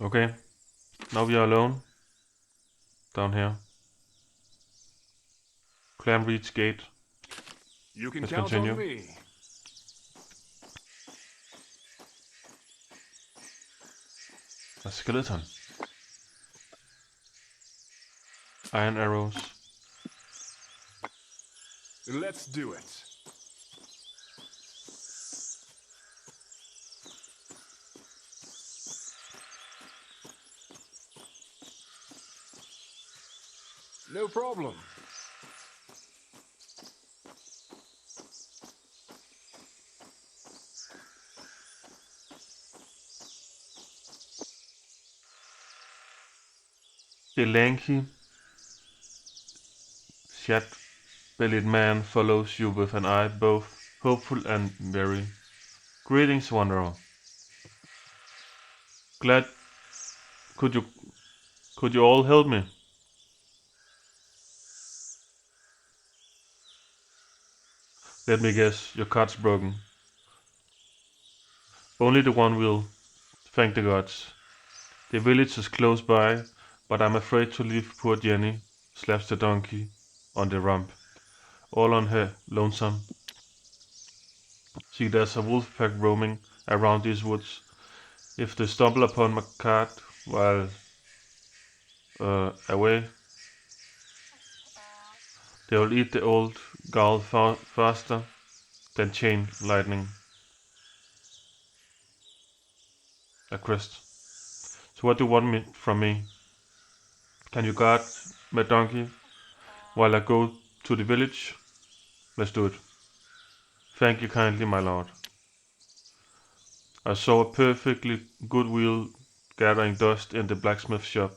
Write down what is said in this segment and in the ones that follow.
Okay, now we are alone. Down here. Clan reach gate. You can Let's count continue. on me. A skeleton. Iron arrows. Let's do it. No problem. The lanky, shat-bellied man follows you with an eye both hopeful and weary. Greetings, wanderer. Glad could you all help me? Let me guess, your cart's broken. Only the one will, thank the gods. The village is close by, but I'm afraid to leave poor Jenny, slaps the donkey, on the ramp. All on her lonesome. See, there's a wolf pack roaming around these woods. If they stumble upon my cart while away, they'll eat the old gal faster than chain lightning. A crest. So what do you want from me? Can you guard my donkey while I go to the village? Let's do it. Thank you kindly, my lord. I saw a perfectly good wheel gathering dust in the blacksmith shop.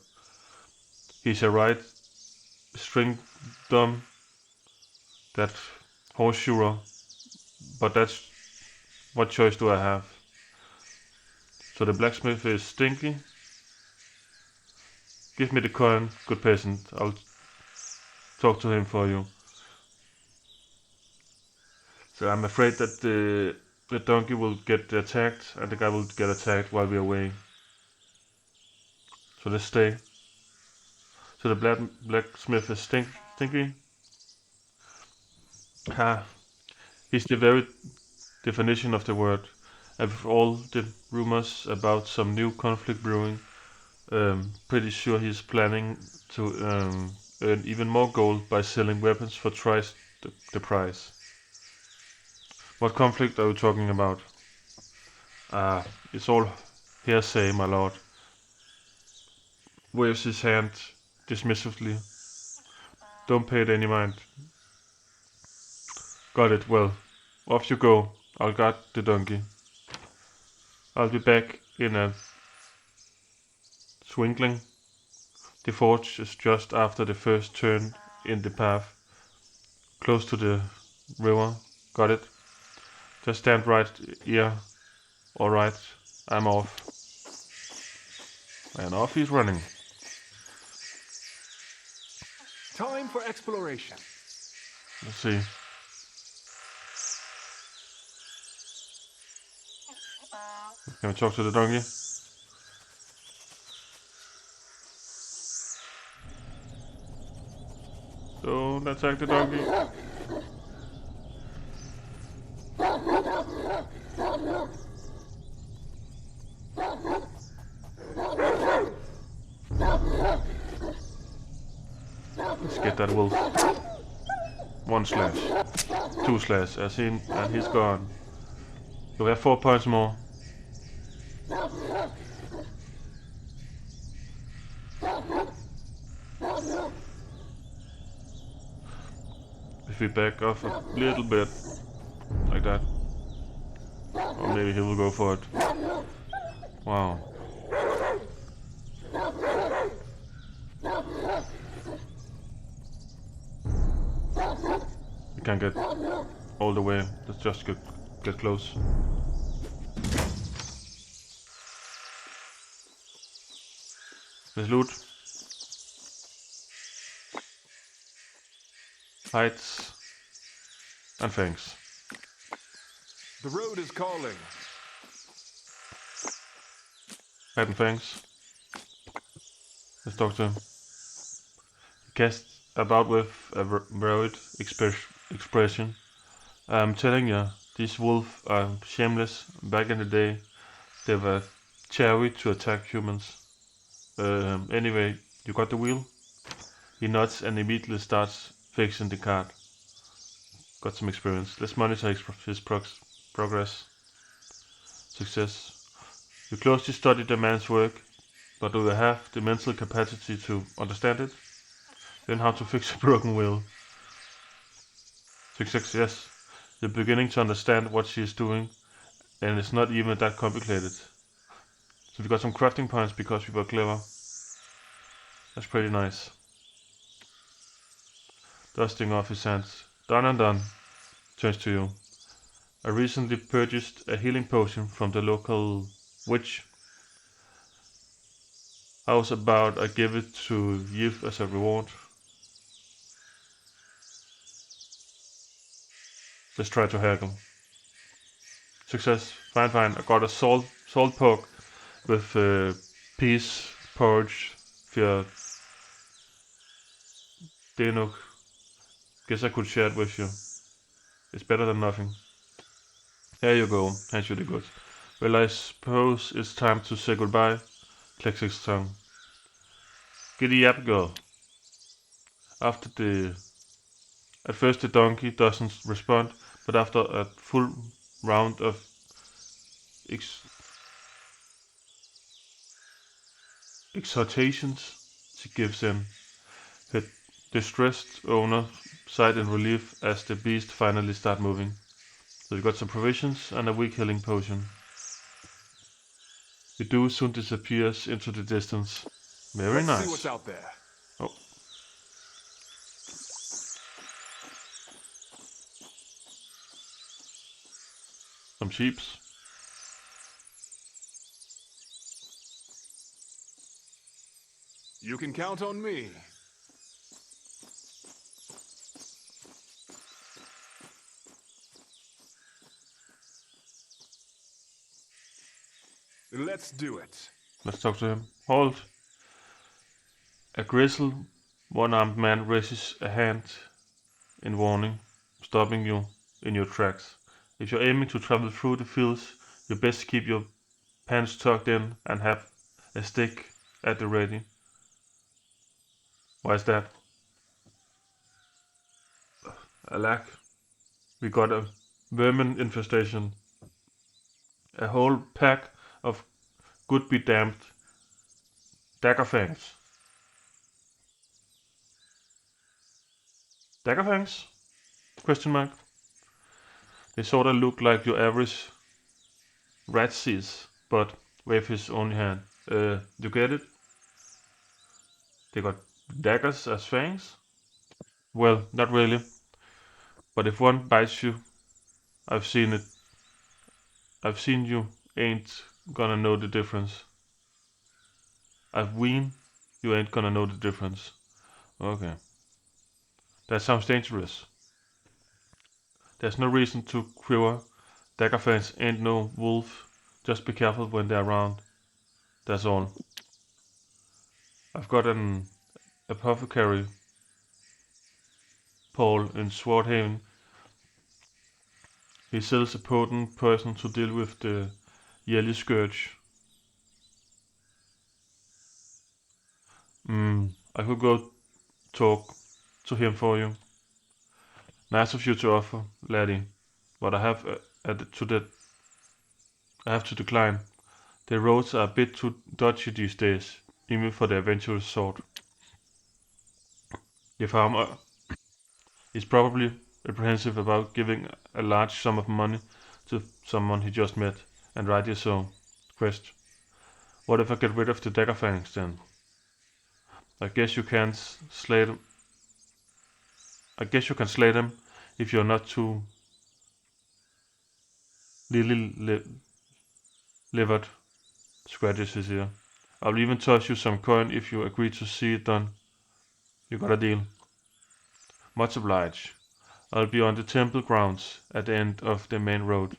He's a right string dumb, that horseshoer, but that's what choice do I have? So the blacksmith is stinky. Give me the coin, good peasant. I'll talk to him for you. So I'm afraid that the donkey will get attacked and the guy will get attacked while we're away. So let's stay. So the blacksmith is stinky. Ha! He's the very definition of the word. And with all the rumors about some new conflict brewing, pretty sure he's planning to earn even more gold by selling weapons for twice the price. What conflict are you talking about? It's all hearsay, my lord. Waves his hand dismissively. Don't pay it any mind. Got it, well. Off you go. I'll guard the donkey. I'll be back in a twinkling. The forge is just after the first turn in the path. Close to the river. Got it? Just stand right here. Alright, I'm off. And off he's running. Time for exploration. Let's see. Can we talk to the donkey? Don't attack the donkey. Let's get that wolf. 1 slash. 2 slash. And he's gone. So we have 4 points more. If we back off a little bit, like that. Or maybe he will go for it. Wow. We can't get all the way. Let's just get close. Let's loot. Heights. And fangs. The road is calling. Head and fangs. Let's talk to him. He casts about with a worried expression. I'm telling you, these wolves are shameless. Back in the day, they were cherry to attack humans. Anyway, you got the wheel? He nods and immediately starts fixing the cart. Got some experience. Let's monitor his progress. Success. You closely study the man's work, but do you have the mental capacity to understand it? Learn how to fix a broken wheel. Success, yes. You're beginning to understand what she is doing, and it's not even that complicated. So we got some crafting points because we were clever. That's pretty nice. Dusting off his hands. Done and done. Turns to you. I recently purchased a healing potion from the local witch. How's about I give it to you as a reward? Let's try to haggle. Success. Fine. I got a salt pork with peas porridge for Denuk. Guess I could share it with you. It's better than nothing. Here you go. Hands you the goods. Well, I suppose it's time to say goodbye. Clicks his tongue. Giddy up, girl. At first the donkey doesn't respond, but after a full round of exhortations, she gives in. Her distressed owner sighed in relief as the beast finally started moving. So you got some provisions and a weak healing potion. The dew soon disappears into the distance. Very Let's nice. see what's out there. Oh. Some sheeps. You can count on me. Let's do it. Let's talk to him. Halt! A grizzled, one-armed man raises a hand in warning, stopping you in your tracks. If you're aiming to travel through the fields, you best keep your pants tucked in and have a stick at the ready. Why is that? Alack, we got a vermin infestation. A whole pack of good-be-damned daggerfangs. Daggerfangs? Question mark. They sorta look like your average rat sees, but with his only hand. You get it? They got daggers as fangs? Well, not really. But if one bites you, I've seen it. I've seen you ain't gonna know the difference. I've ween you ain't gonna know the difference. Okay. That sounds dangerous. There's no reason to quiver. Dagger fans ain't no wolf. Just be careful when they're around. That's all. I've got an apothecary Paul in Swordhaven. He sells a potent poison to deal with the yearly scourge. I could go talk to him for you. Nice of you to offer, laddie, but I have to decline. The roads are a bit too dodgy these days, even for the adventurous sort. The farmer is probably apprehensive about giving a large sum of money to someone he just met, and rightly so. Quest. What if I get rid of the dagger fangs then? I guess you can slay them. I guess you can slay them if you're not too livered. Scratches his ear. I'll even toss you some coin if you agree to see it done. You got a deal. Much obliged. I'll be on the temple grounds at the end of the main road.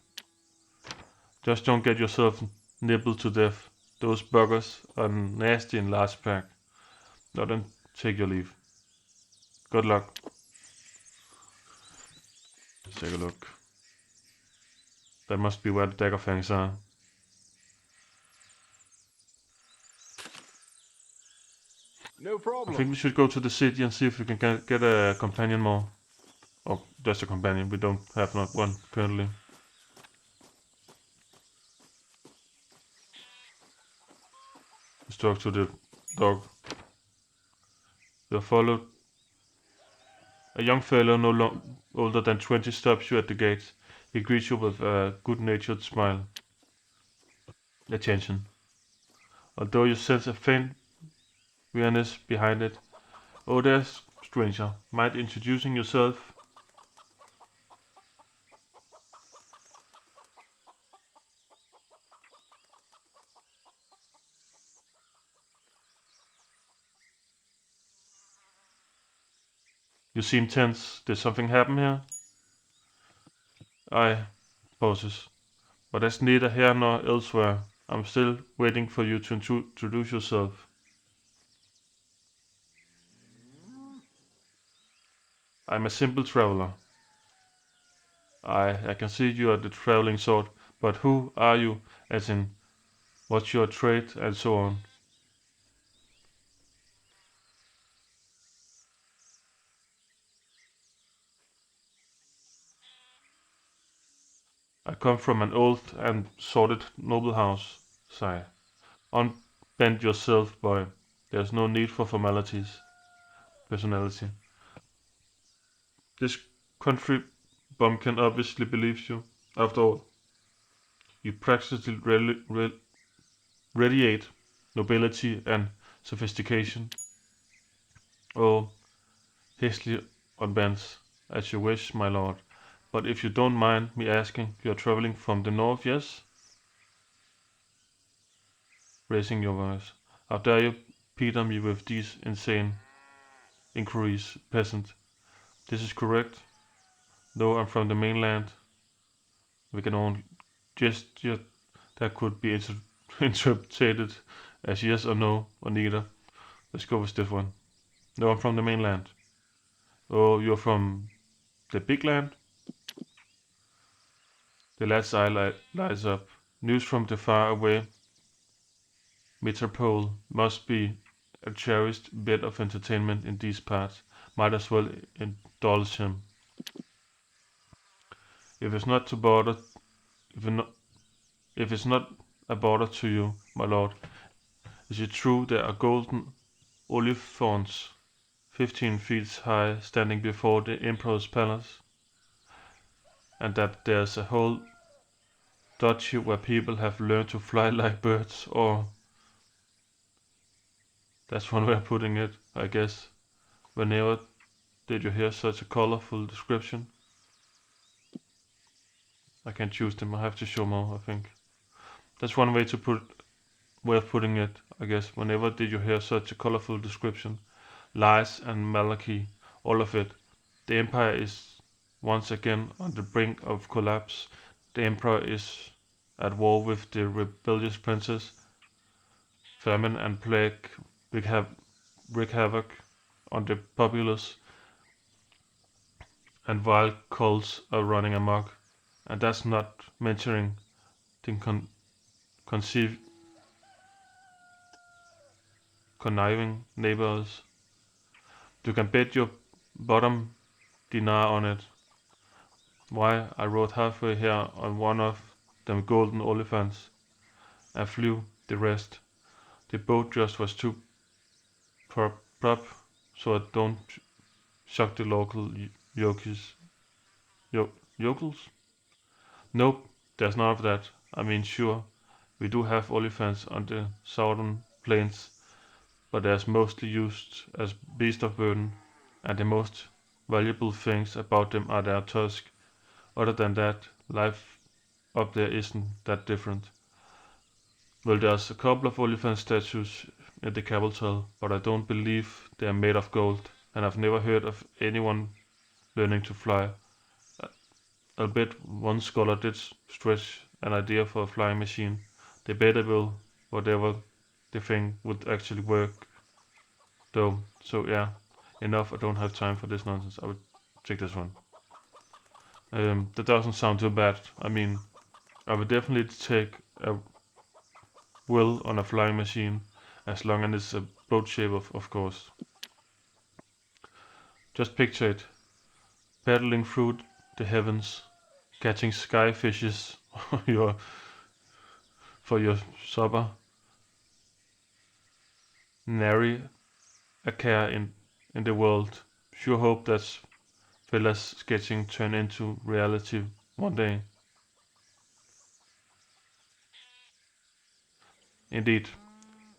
Just don't get yourself nibbled to death. Those buggers are nasty in large pack. Now then, take your leave. Good luck. Let's take a look. That must be where the dagger fangs are. No I problem. think we should go to the city and see if we can get a companion more. Or just a companion, we don't have not one currently. Let's talk to the dog. You're followed. A young fellow no older than 20 stops you at the gate. He greets you with a good-natured smile. Attention. Although you sense a faint weariness behind it. Oh, there's stranger. Mind introducing yourself? You seem tense. Did something happen here? I pauses. But that's neither here nor elsewhere. I'm still waiting for you to introduce yourself. I'm a simple traveler. I can see you are the traveling sort, but who are you, as in, what's your trade, and so on. I come from an old and sordid noble house, sigh. Unbend yourself, boy. There's no need for formalities. Personality. This country bumpkin obviously believes you. After all, you practically radiate nobility and sophistication. Oh, hastily unbends, as you wish, my lord. But if you don't mind me asking, you're traveling from the north, yes? Raising your voice. How dare you peter me with these insane inquiries, peasant? This is correct. Though I'm from the mainland, we can only gesture that could be interpreted as yes or no, or neither. Let's go with this one. No, I'm from the mainland. Oh, you're from the big land? The lad's eye lights up. News from the far away metropole must be a cherished bit of entertainment in these parts. Might as well indulge him. If it's not to bother, if, not, if it's not a bother to you, my lord, is it true there are golden olifants 15 feet high standing before the emperor's palace, and that there's a whole duchy where people have learned to fly like birds? Or that's one way of putting it, I guess. Whenever did you hear such a colorful description? I can't choose them, I have to show more, I think. That's one way of putting it, I guess. Whenever did you hear such a colorful description? Lies and malarkey, all of it. The empire is once again on the brink of collapse. The emperor is at war with the rebellious princes. Famine and plague wreak havoc on the populace, and wild cults are running amok. And that's not mentioning the conniving neighbors. You can bet your bottom dinar on it. Why, I rode halfway here on one of them golden elephants and flew the rest. The boat just was too prop, so I don't shock the local yokels. Yokels? Nope, there's none of that. I mean, sure, we do have elephants on the southern plains, but they're mostly used as beasts of burden, and the most valuable things about them are their tusk. Other than that, life up there isn't that different. Well, there's a couple of elephant statues in the capital, but I don't believe they are made of gold, and I've never heard of anyone learning to fly. I'll bet one scholar did stretch an idea for a flying machine. Debatable, whatever the thing would actually work. though. So yeah, enough. I don't have time for this nonsense. I would take this one. That doesn't sound too bad. I mean, I would definitely take a will on a flying machine, as long as it's a boat shape, of course. Just picture it, paddling through the heavens, catching sky fishes your, for your supper. Nary a care in the world. Sure hope that fella's sketching turn into reality one day. Indeed,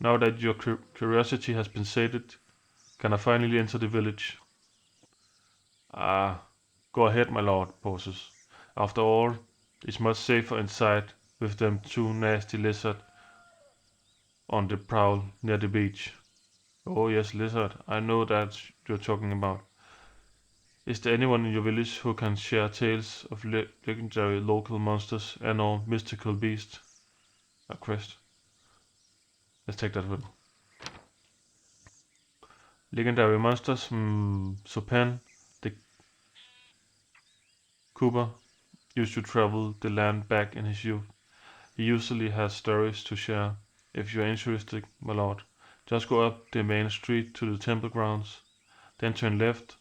now that your curiosity has been sated, can I finally enter the village? Ah, go ahead, my lord, pauses. After all, it's much safer inside with them two nasty lizards on the prowl near the beach. Oh yes, lizard, I know that you're talking about. Is there anyone in your village who can share tales of legendary local monsters and or mystical beasts? A quest. Let's take that one. Legendary monsters? Sopan, the Cooper, used to travel the land back in his youth. He usually has stories to share. If you're interested, my lord, just go up the main street to the temple grounds, then turn left.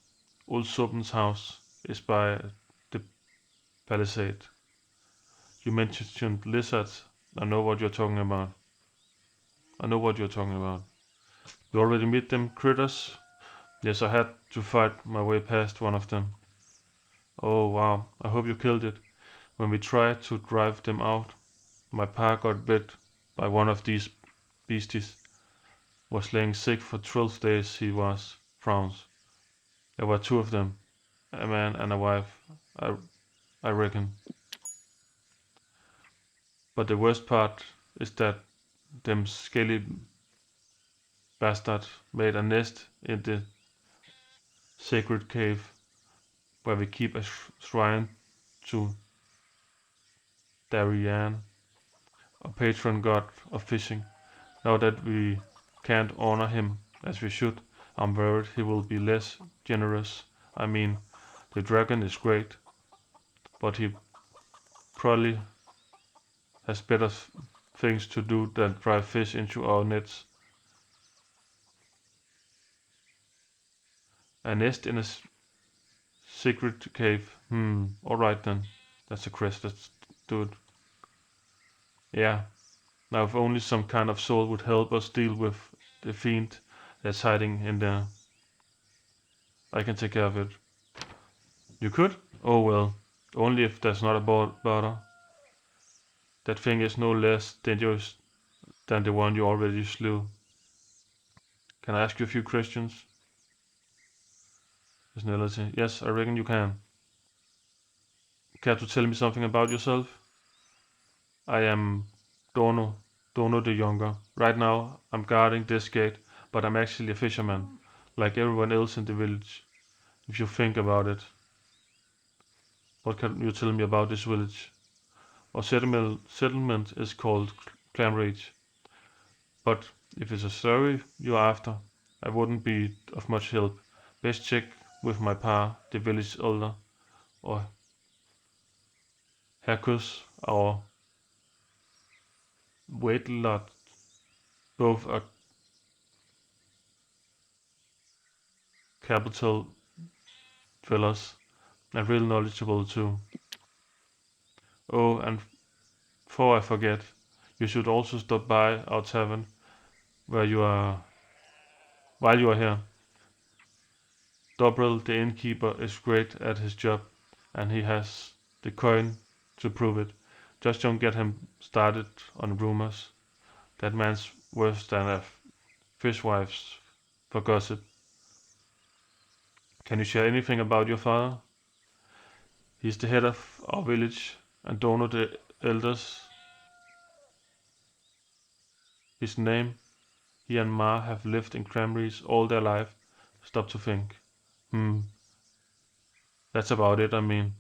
Old Sopan's house is by the palisade. You mentioned lizards. I know what you're talking about. I know what you're talking about. You already meet them critters? Yes, I had to fight my way past one of them. Oh wow, I hope you killed it. When we tried to drive them out, my pa got bit by one of these beasties. Was laying sick for 12 days he was. Frowns. There were two of them. A man and a wife, I reckon. But the worst part is that them scaly bastards made a nest in the sacred cave where we keep a shrine to Darien, a patron god of fishing. Now that we can't honor him as we should, I'm worried he will be less generous. I mean, the dragon is great, but he probably has better things to do than drive fish into our nets. A nest in a secret cave. Alright then. That's a quest, let's do it. Yeah. Now if only some kind of soul would help us deal with the fiend that's hiding in there. I can take care of it. You could? Oh well. Only if there's not a border. That thing is no less dangerous than the one you already slew. Can I ask you a few questions? Personality. Yes, I reckon you can. Care to tell me something about yourself? I am Dono the Younger. Right now, I'm guarding this gate, but I'm actually a fisherman, like everyone else in the village. If you think about it, what can you tell me about this village? Our settlement is called Clamrage, but if it's a story you're after, I wouldn't be of much help. Best check with my pa, the village elder, or Hercus, our waitlot. Both are capital fellas and real knowledgeable too. Oh, and before I forget, you should also stop by our tavern where you are while you are here. Dobril, the innkeeper, is great at his job, and he has the coin to prove it. Just don't get him started on rumors. That man's worse than a fishwife for gossip. Can you share anything about your father? He's the head of our village, and Dono the elders. His name. He and Ma have lived in Cranberries all their life. Stop to think. Hmm, that's about it, I mean.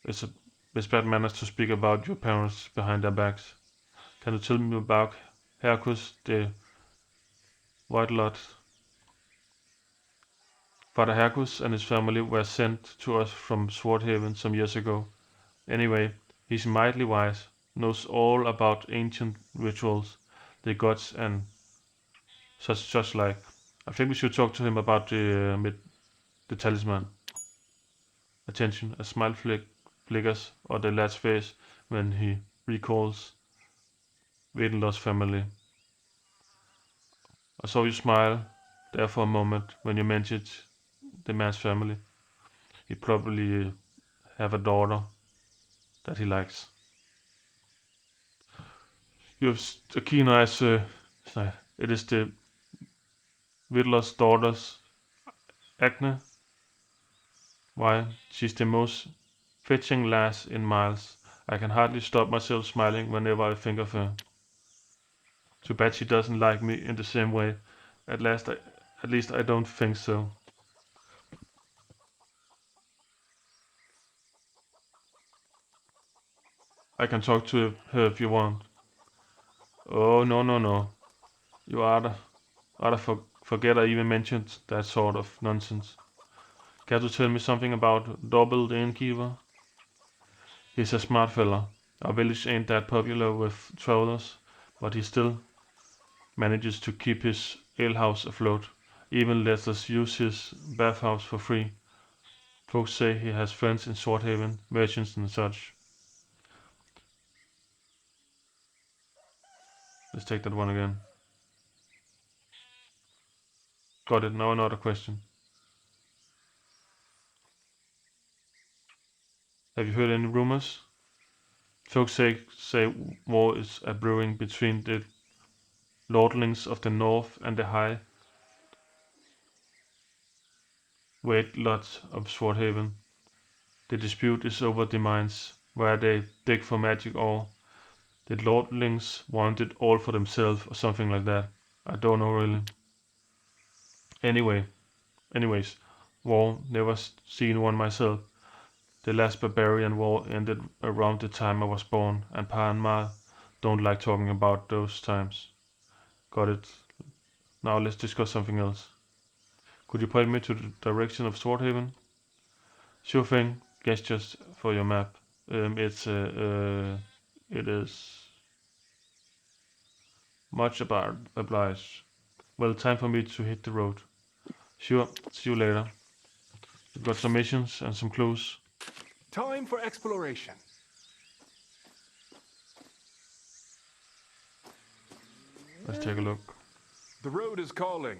It's bad manners to speak about your parents behind their backs. Can you tell me about Hercus the White Lot? Father Hercus and his family were sent to us from Swordhaven some years ago. Anyway, he's mightily wise, knows all about ancient rituals, the gods and such like. I think we should talk to him about the talisman. Attention, a smile flickers on the lad's face when he recalls Vedenlow's family. I saw you smile there for a moment when you mentioned the man's family. He probably have a daughter that he likes. You have a keen eyes. It is the Vidler's daughter's Agne. Why, she's the most fetching lass in miles. I can hardly stop myself smiling whenever I think of her. Too bad she doesn't like me in the same way. At least I don't think so. I can talk to her if you want. Oh, no. You forget I even mentioned that sort of nonsense. Care to tell me something about Dorbel the innkeeper? He's a smart fella. Our village ain't that popular with travelers, but he still manages to keep his alehouse afloat. Even lets us use his bathhouse for free. Folks say he has friends in Swordhaven, merchants and such. Let's take that one again. Got it, now another question. Have you heard any rumors? Folks say war is a brewing between the lordlings of the north and the high wade lots of Swordhaven. The dispute is over the mines, where they dig for magic ore. The lordlings want it all for themselves or something like that. I don't know really. Anyways, war, never seen one myself. The last barbarian war ended around the time I was born, and Pa and Ma don't like talking about those times. Got it. Now let's discuss something else. Could you point me to the direction of Swordhaven? Sure thing. Gestures for your map. It is much obliged. Well, time for me to hit the road. Sure. See you later. We've got some missions and some clues. Time for exploration. Let's take a look. The road is calling.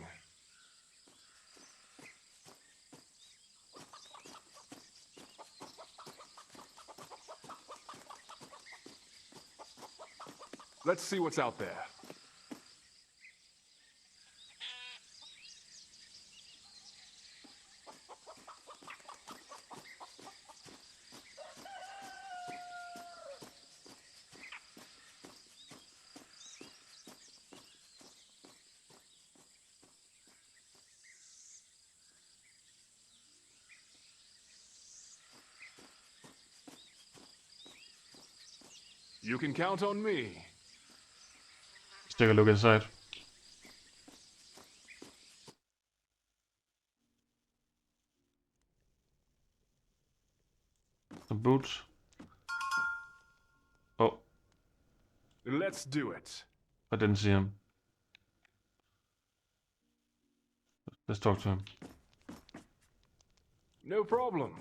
Let's see what's out there. You can count on me. Let's take a look inside. Some boots. Oh, Let's do it. I didn't see him. Let's talk to him. No problem.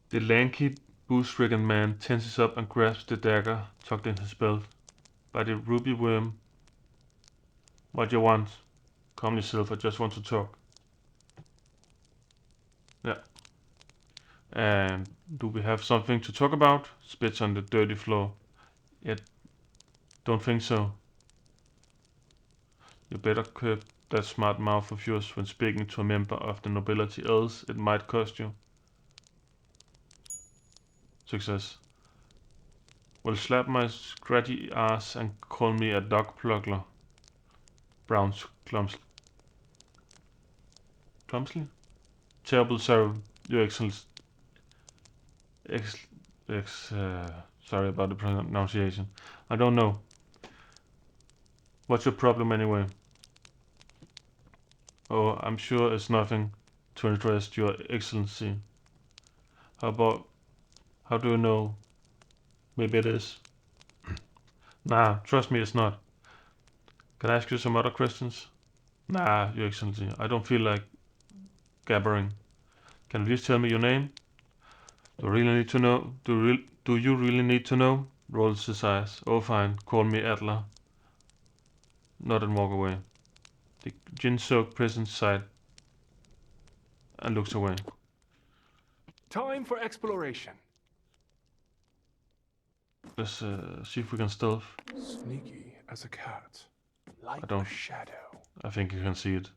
The lanky, booze-stricken man tenses up and grasps the dagger tucked in his belt. By the ruby worm. What you want? Calm yourself, I just want to talk. Yeah. And do we have something to talk about? Spits on the dirty floor. Yet, don't think so. You better curb that smart mouth of yours when speaking to a member of the nobility, else it might cost you. Success. Well, slap my scratchy ass and call me a dog pluckler. Browns clumsily. Terrible, sorry, Your Excellency. Sorry about the pronunciation. I don't know. What's your problem anyway? Oh, I'm sure it's nothing to interest your excellency. How do you know? Maybe it is. Nah, trust me, it's not. Can I ask you some other questions? Nah, your excellency, I don't feel like gabbering. Can you please tell me your name? Do you really need to know? Do you really need to know? Rolls his eyes. Oh fine, call me Adler. Nod and walk away. The gin-soaked peasant sighed and looks away. Time for exploration. Let's see if we can stealth. Sneaky as a cat, like I don't. a shadow. I think you can see it.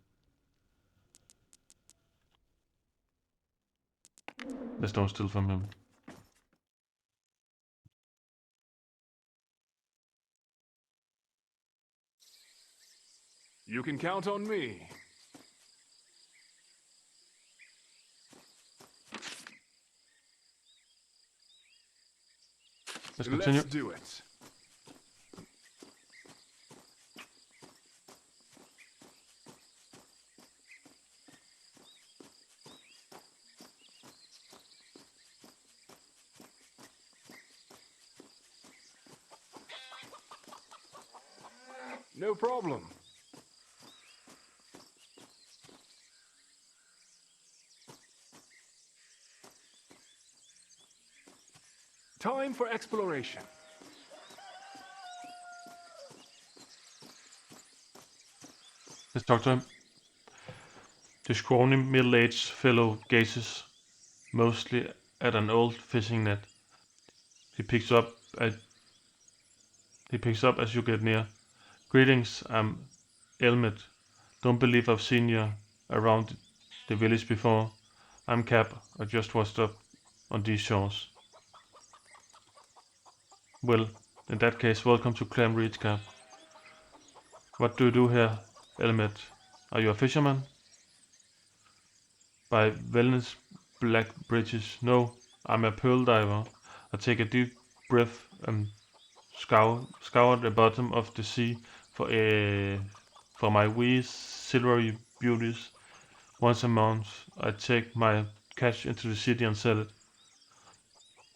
Let's don't steal from him. You can count on me. Let's continue. Let's do it. No problem. Time for exploration. Let's talk to him. The scrawny middle-aged fellow gazes mostly at an old fishing net. He picks up as you get near. Greetings, I'm Elmet. Don't believe I've seen you around the village before. I'm Cap. I just washed up on these shores. Well, in that case, welcome to Clam Reach, Cap. What do you do here, Elmet? Are you a fisherman? By Wellness Black Bridges. No, I'm a pearl diver. I take a deep breath and scour the bottom of the sea for my wee silvery beauties. Once a month, I take my catch into the city and sell it.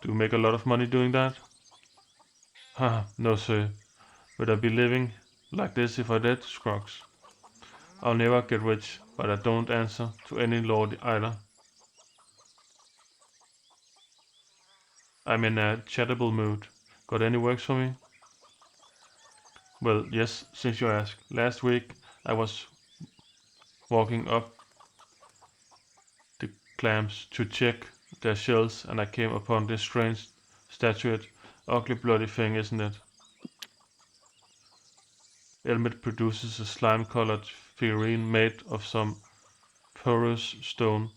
Do you make a lot of money doing that? Haha, no sir. Would I be living like this if I did, Scruggs? I'll never get rich, but I don't answer to any lord either. I'm in a chattable mood. Got any works for me? Well, yes, since you ask. Last week I was walking up the clams to check their shells and I came upon this strange statuette. Ugly bloody thing, isn't it? Elmet produces a slime-colored figurine made of some porous stone.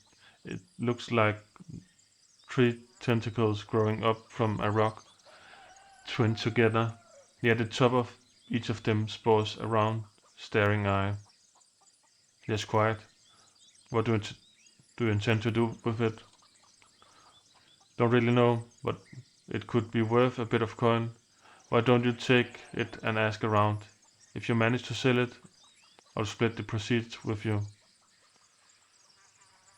It looks like 3 tentacles growing up from a rock, twinned together. Near the top of each of them spores a round, staring eye. Yes, quite. What do you intend to do with it? Don't really know, but it could be worth a bit of coin. Why don't you take it and ask around? If you manage to sell it, I'll split the proceeds with you.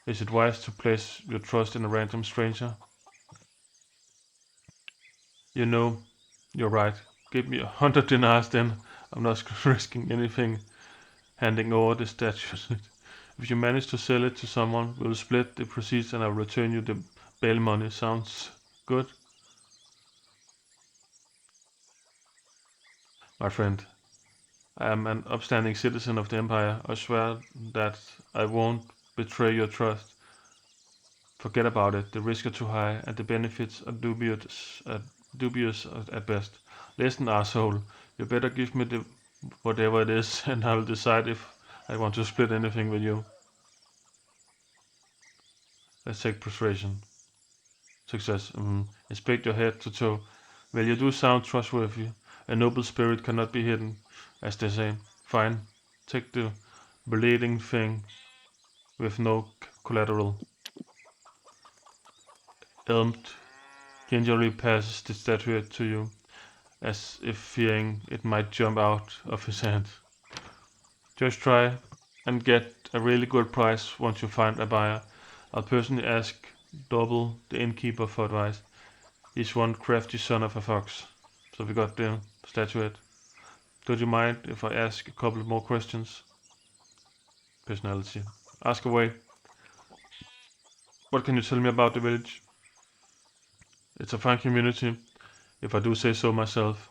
Is it wise to place your trust in a random stranger? You know, you're right. Give me 100 dinars then. I'm not risking anything handing over the statue. If you manage to sell it to someone, we'll split the proceeds and I'll return you the bail money. Sounds good? My friend, I am an upstanding citizen of the Empire. I swear that I won't betray your trust. Forget about it. The risks are too high, and the benefits are dubious at best. Listen, asshole, you better give me the whatever it is, and I will decide if I want to split anything with you. Let's take persuasion. Success. Inspect your head to toe. Well, you do sound trustworthy. A noble spirit cannot be hidden, as they say. Fine. Take the bleeding thing with no collateral. Elmed gingerly passes the statuette to you, as if fearing it might jump out of his hand. Just try and get a really good price once you find a buyer. I'll personally ask Double, the innkeeper, for advice. He's one crafty son of a fox. So we got the statuette. Don't you mind if I ask a couple more questions? Personality. Ask away. What can you tell me about the village? It's a fine community, if I do say so myself.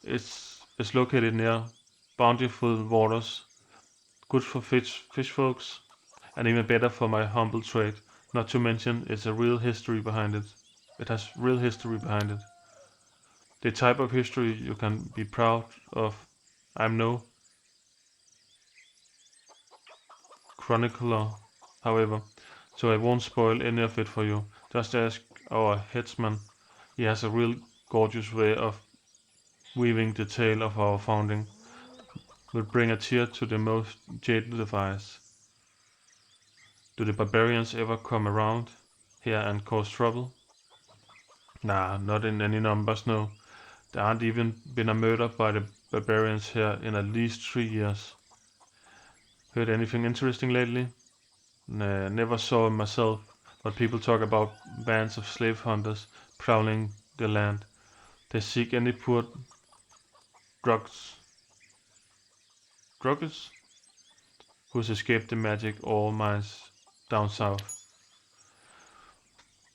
It's located near bountiful waters, good for fish folks, and even better for my humble trade. Not to mention, it's a real history behind it. It has real history behind it. The type of history you can be proud of. I'm no chronicler, however, so I won't spoil any of it for you. Just ask our headsman. He has a real gorgeous way of weaving the tale of our founding. Will bring a tear to the most jaded of eyes. Do the barbarians ever come around here and cause trouble? Nah, not in any numbers, no. There aren't even been a murder by the barbarians here in at least 3 years. Heard anything interesting lately? Nah, never saw it myself, but people talk about bands of slave hunters prowling the land. They seek any poor drugs, druggers who's escaped the magic ore mines down south.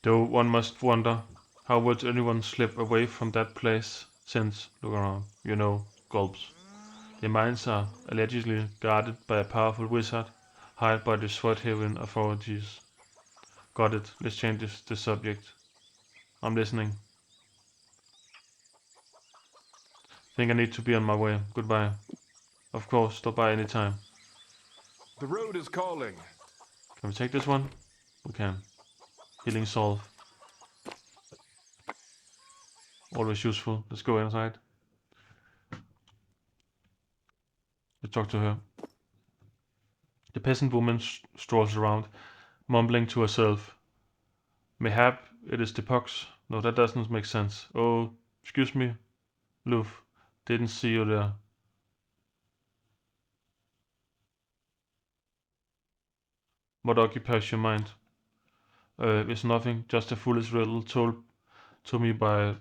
Though one must wonder, how would anyone slip away from that place since, look around, gulps. The mines are allegedly guarded by a powerful wizard hired by the Swordhaven authorities. Got it, let's change the subject. I'm listening. Think I need to be on my way. Goodbye. Of course, stop by anytime. The road is calling. Can we take this one? We can. Healing solve. Always useful. Let's go inside. Let's talk to her. The peasant woman strolls around, mumbling to herself. Mayhap it is the pox. No, that doesn't make sense. Oh, excuse me, Luf. Didn't see you there. What occupies your mind? It's nothing, just a foolish riddle told to me by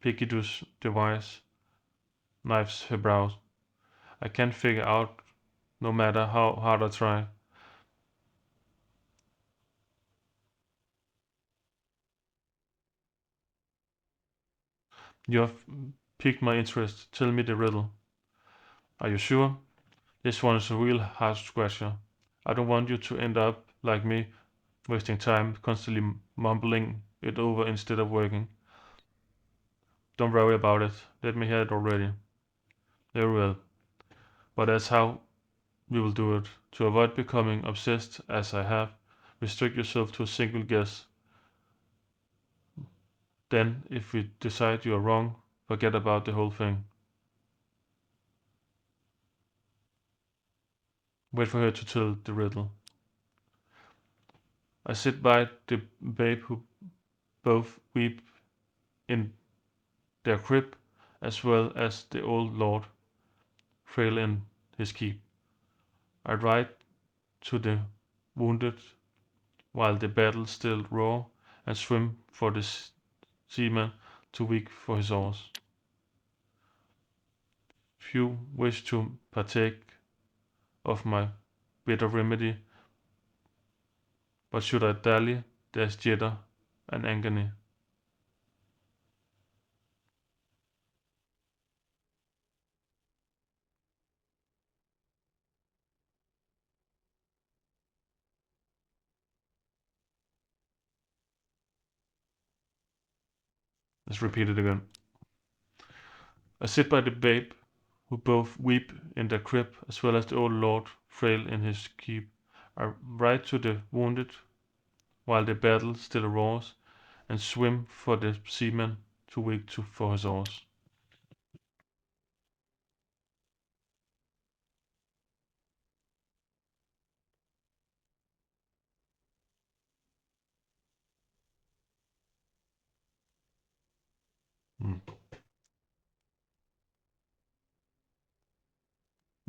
Piccidus the Wise. Knives her brows. I can't figure out, no matter how hard I try. You have piqued my interest. Tell me the riddle. Are you sure? This one is a real heart scratcher. I don't want you to end up like me, wasting time constantly mumbling it over instead of working. Don't worry about it. Let me hear it already. Very well. But that's how we will do it. To avoid becoming obsessed as I have, restrict yourself to a single guess. Then, if we decide you are wrong, forget about the whole thing. Wait for her to tell the riddle. I sit by the babe who both weep in their crib, as well as the old lord, frail in his keep. I ride to the wounded while the battle still roar, and swim for the seaman too weak for his oars. Few wish to partake of my bitter remedy, but should I dally, there's jitter and agony. Let's repeat it again. I sit by the babe who both weep in their crib, as well as the old lord, frail in his keep. I ride to the wounded while the battle still roars, and swim for the seaman too weak for his oars. Mm.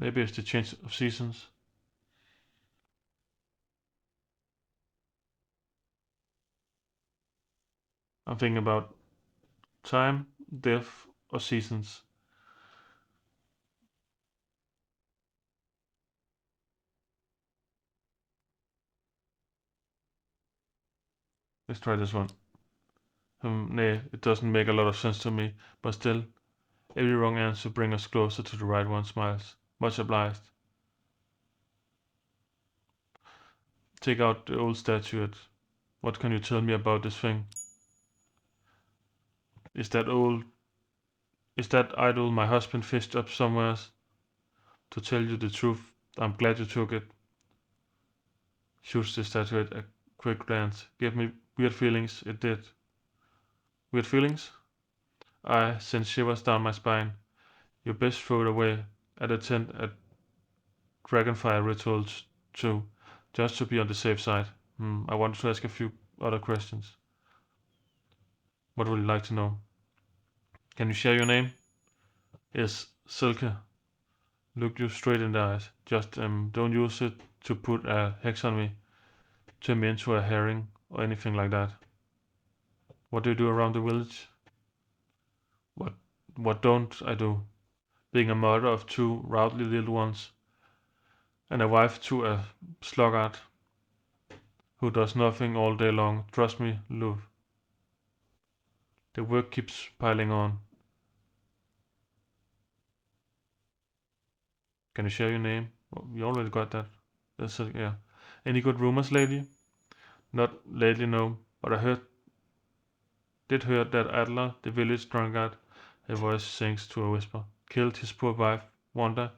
Maybe it's the change of seasons. I'm thinking about time, death, or seasons. Let's try this one. Nah, it doesn't make a lot of sense to me, but still, every wrong answer brings us closer to the right one. Smiles. Much obliged. Take out the old statuette. What can you tell me about this thing? Is that idol my husband fished up somewhere? To tell you the truth, I'm glad you took it. Shoots the statuette a quick glance. Gave me weird feelings, it did. Weird feelings? I sent shivers down my spine. You best throw it away. I'd attend a dragonfire ritual too, just to be on the safe side. I wanted to ask a few other questions. What would you like to know? Can you share your name? Yes, Silke. Look you straight in the eyes. Just don't use it to put a hex on me, turn me into a herring, or anything like that. What do you do around the village? What don't I do? Being a mother of two rowdy little ones, and a wife to a sluggard who does nothing all day long. Trust me, Lou. The work keeps piling on. Can you share your name? Well, we already got that. Yeah. Any good rumors lately? Not lately, no. But I did hear that Adler, the village drunkard, a voice sinks to a whisper, killed his poor wife, Wanda.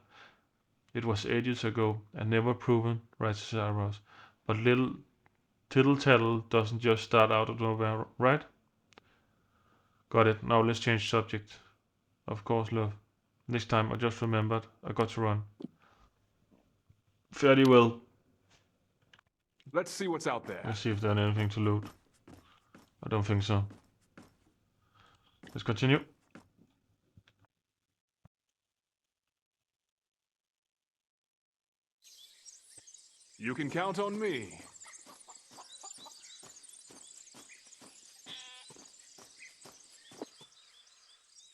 It was ages ago, and never proven, writes his eyebrows. But little tittle-tattle doesn't just start out of nowhere, right? Got it. Now let's change subject. Of course, love. Next time I just remembered I got to run. Fairly well. Let's see what's out there. Let's see if there's anything to loot. I don't think so. Let's continue. You can count on me.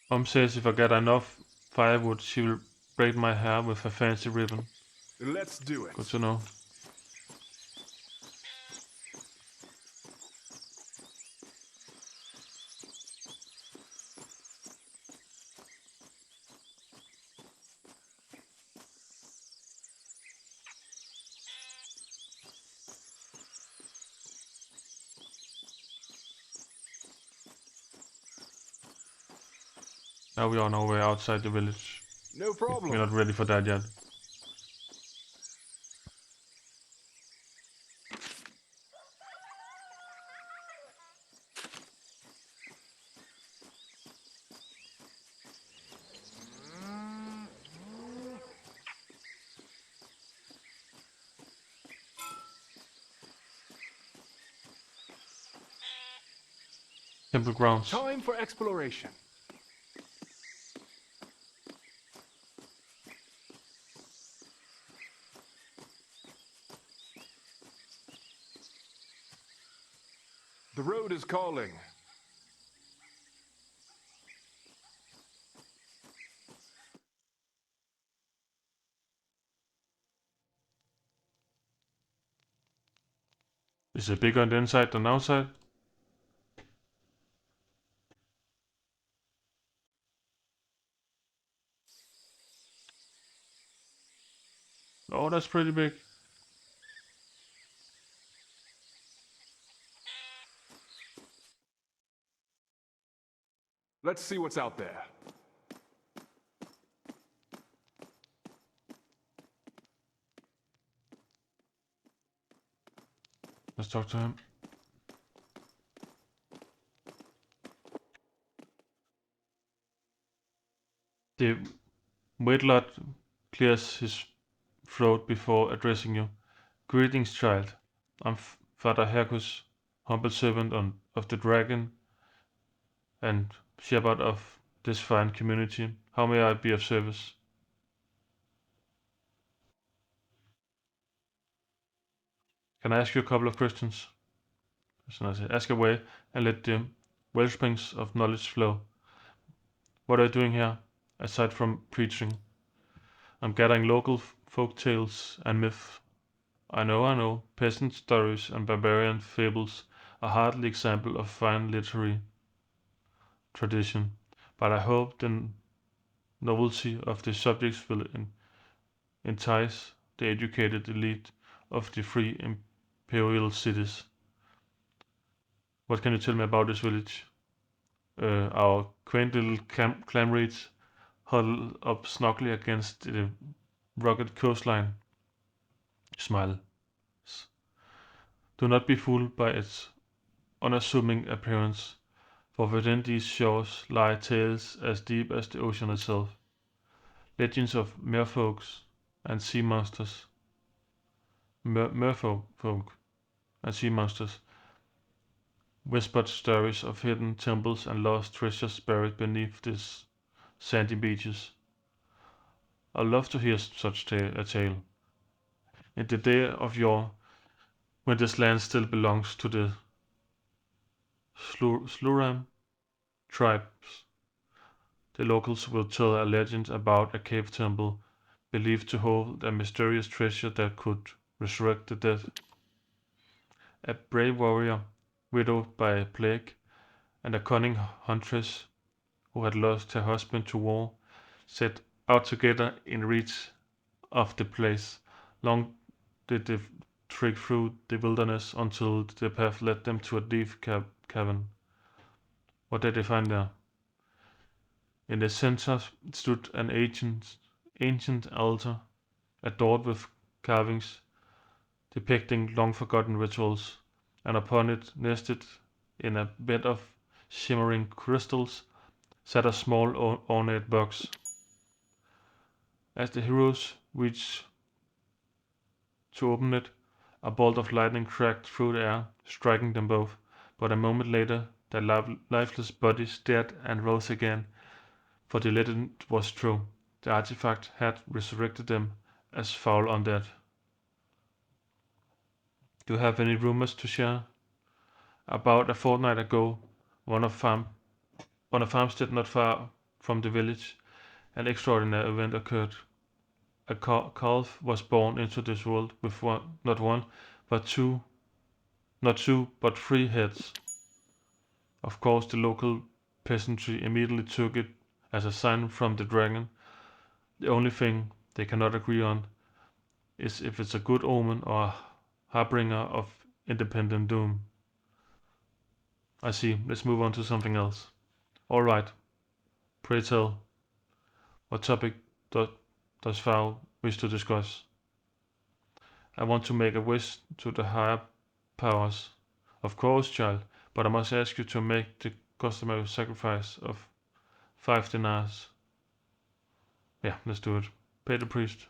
Mom says if I get enough firewood, she will braid my hair with a fancy ribbon. Let's do it. Good to know. Now we are on our way outside the village. No problem. We're not ready for that yet. Temple grounds. Time for exploration. The road is calling. Is it bigger on the inside than outside? Oh, that's pretty big. Let's see what's out there. Let's talk to him. The Waitlot clears his throat before addressing you. Greetings, child. I'm Father Hercus, humble servant of the dragon and shepherd of this fine community. How may I be of service? Can I ask you a couple of questions? So I say, ask away and let the wellsprings of knowledge flow. What are you doing here, aside from preaching? I'm gathering local folk tales and myths. I know, peasant stories and barbarian fables are hardly example of fine literary tradition, but I hope the novelty of the subjects will entice the educated elite of the free imperial cities. What can you tell me about this village? Our quaint little clamrades huddle up snugly against the rugged coastline. Smile. Do not be fooled by its unassuming appearance, for within these shores lie tales as deep as the ocean itself. Legends of merfolks and sea monsters. Merfolk and sea monsters. Whispered stories of hidden temples and lost treasures buried beneath these sandy beaches. I love to hear such a tale. In the day of yore, when this land still belongs to the Sluram tribes, the locals will tell a legend about a cave temple believed to hold a mysterious treasure that could resurrect the dead. A brave warrior, widowed by a plague, and a cunning huntress who had lost her husband to war, set out together in reach of the place. Long did they trek through the wilderness until the path led them to a deep cavern. What did they find there? In the center stood an ancient altar, adorned with carvings depicting long-forgotten rituals, and upon it, nested in a bed of shimmering crystals, sat a small ornate box. As the heroes reached to open it, a bolt of lightning cracked through the air, striking them both, but a moment later their lifeless bodies dead and rose again, for the legend was true. The artifact had resurrected them as foul undead. Do you have any rumors to share? About a fortnight ago, on a farmstead not far from the village, an extraordinary event occurred. A calf was born into this world with not one, but but three heads. Of course, the local peasantry immediately took it as a sign from the dragon. The only thing they cannot agree on is if it's a good omen or a harbinger of independent doom. I see. Let's move on to something else. Alright, pray tell, what topic does Fowl wish to discuss? I want to make a wish to the higher powers. Of course, child, but I must ask you to make the customary sacrifice of 5 dinars. Yeah, let's do it. Pay the priest.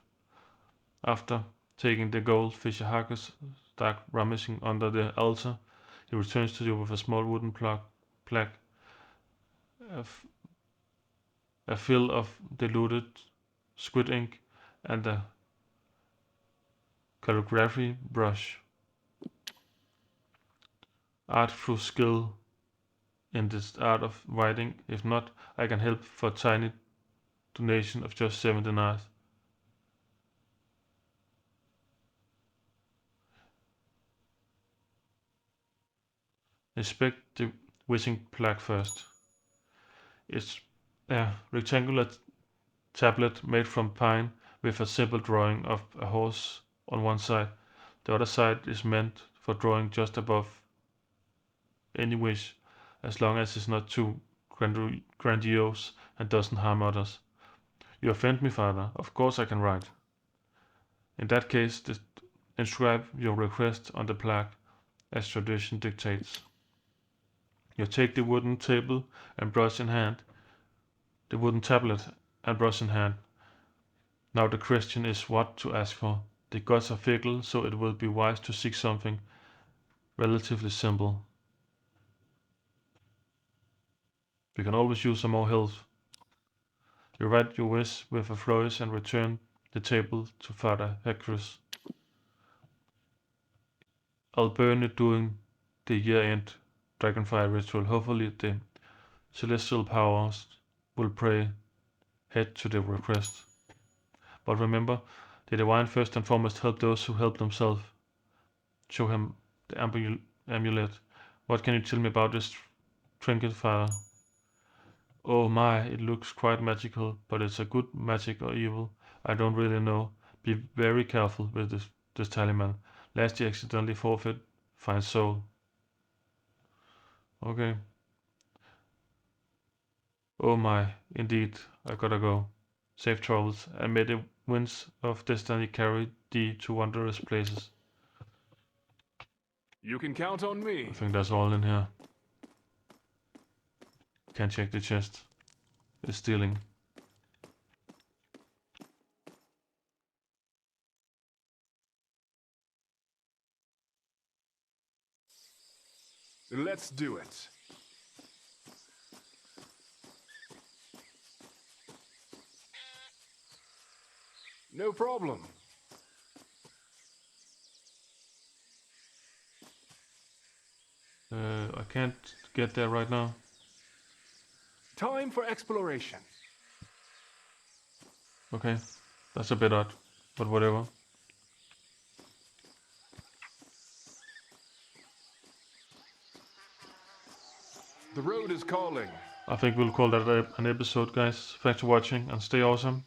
After taking the gold, Fisher Hackers start rummaging under the altar. He returns to you with a small wooden plaque, a fill of diluted squid ink, and a calligraphy brush. Art through skill in this art of writing. If not, I can help for a tiny donation of just 7 dinars. Inspect the wishing plaque first. It's a rectangular tablet made from pine with a simple drawing of a horse on one side. The other side is meant for drawing just above any wish, as long as it's not too grandiose and doesn't harm others. You offend me, father. Of course I can write. In that case, inscribe your request on the plaque, as tradition dictates. You take the wooden table and brush in hand, the wooden tablet and brush in hand. Now the question is what to ask for. The gods are fickle, so it will be wise to seek something relatively simple. We can always use some more health. You write your wish with a flourish and return the table to Father Hecrus. I'll burn it during the year-end Dragonfire ritual. Hopefully the celestial powers will pray head to the request. But remember, the Divine first and foremost help those who help themselves. Show him the amulet. What can you tell me about this trinket fire? Oh my, it looks quite magical, but it's a good magic or evil. I don't really know. Be very careful with this talisman. Last year accidentally forfeit. Fine soul. Okay. Oh my, indeed, I gotta go. Safe travels, and may the winds of destiny carry thee to wondrous places. You can count on me. I think that's all in here. Can't check the chest. It's stealing. Let's do it. No problem. I can't get there right now. Time for exploration. Okay, that's a bit odd, but whatever. The road is calling. I think we'll call that an episode, guys. Thanks for watching and stay awesome.